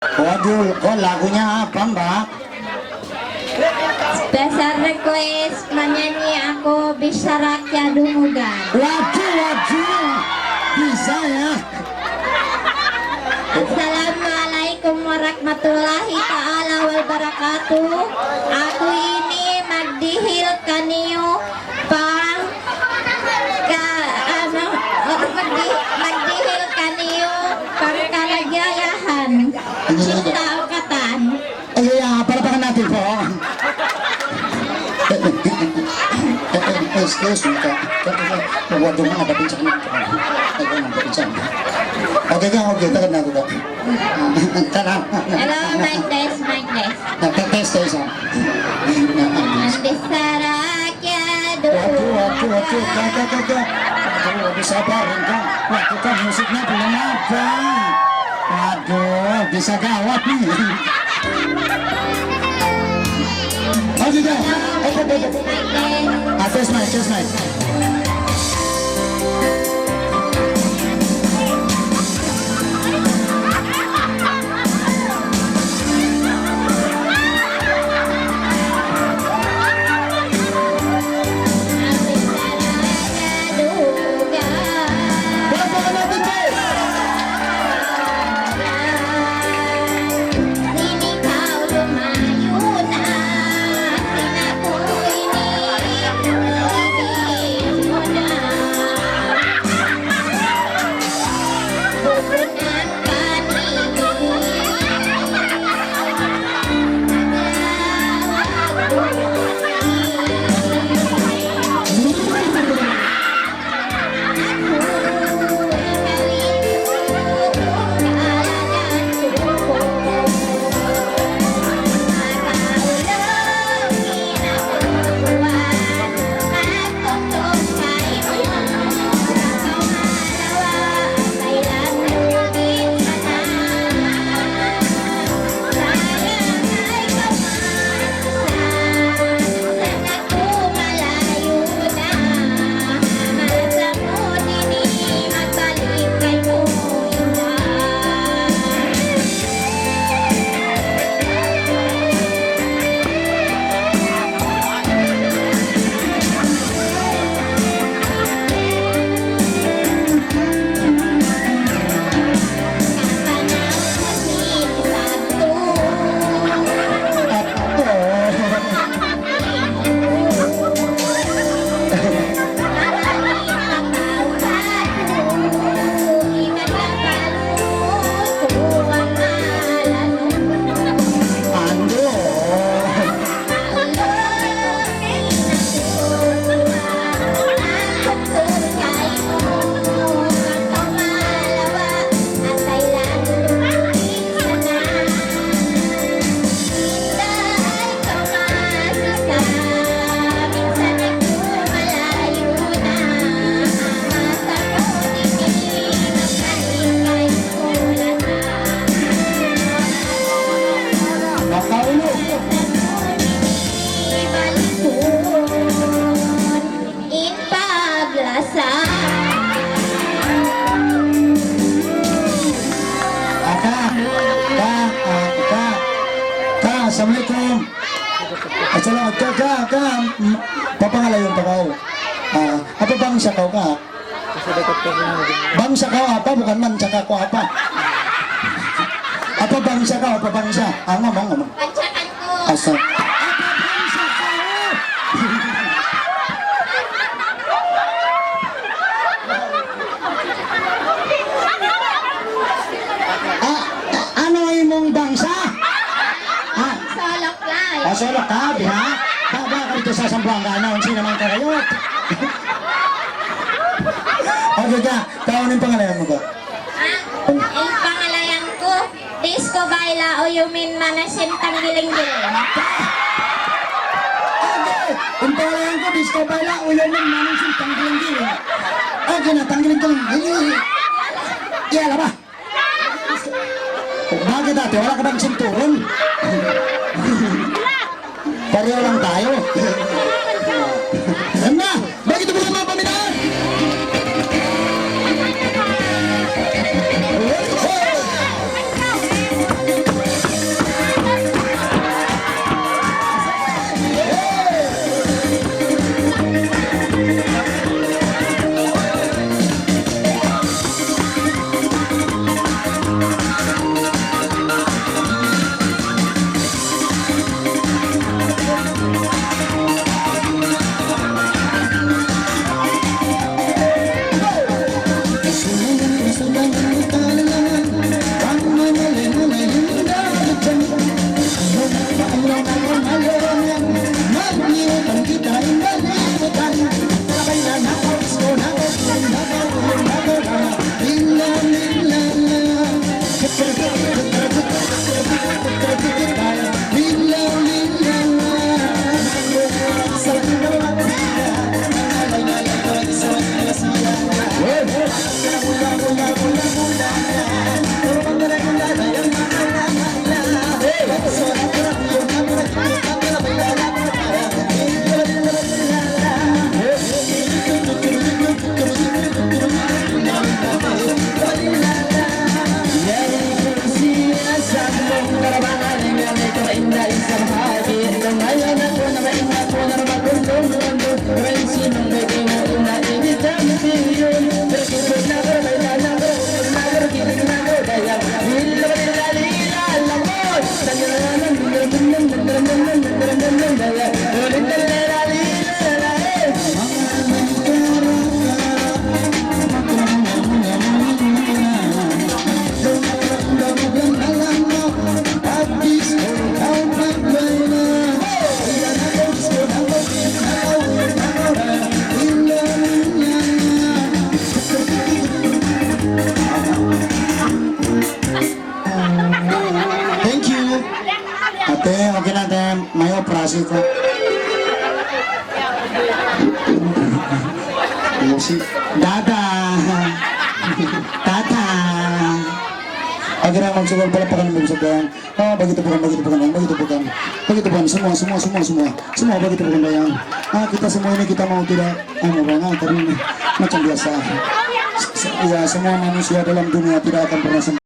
Waduh, kok lagunya apa mbak? Special request menyanyi aku bisa rakyat dumugan. Waduh, bisa ya. Assalamualaikum warahmatullahi ta'ala wabarakatuh. Aku ini magdihil kaniyo pang magdihil kaniyo pang kalagayahan. Cinta ukatan. Iya, palapakan natin po. Excuse me, waduh mana ada pincang nih? Ayo nampak pincang. Oke, tahan aku kok. Tahan. Hello, mic test, mic test. Nah, tes. Bisa rakyat Waduh, kakak. Waduh, sabar, enggak. Wah, kita musiknya belum ada. Waduh, bisa gawat nih. Aduh, dah. Tes mic. Assalamualaikum. Assalamualaikum, kak. Papangalayon pa kau. Apa bangsa kau, kak? Bangsa kau apa? Bukan manca kau apa? Apa bangsa kau? Apa bangsa? Ngomong. Pancakanku. Asal. Ano imong bangsa? Solok lang. Solok ka, ha? Baba ka dito sa Sambuanga na, unsi naman karayot. Okay ka, taon yung pangalayan mo ko? Ang pangalayan ko, Disco Baila o Yumin Manasin Tanggiling-giling. Okay, yung pangalayan ko, Disco Baila, Uyumin Manasin Tanggiling-giling. Okay na, Tanggiling-giling. Iyala ba? Bakit dati? Wala ka bang sinturon? Pareho lang tayo. Yan na! Bakit ito mga paminaan? kasih kok. Musik. Dadah. Dadah. Akhirnya mencoba pelapakan begitu bukan. Oh begitu bukan, begitu bukan, begitu bukan. Begitu bukan, semua begitu bukan yang. Kita semua ini kita mau tidak mau banget, tapi macam biasa. Ya semua manusia dalam dunia tidak akan pernah sempurna.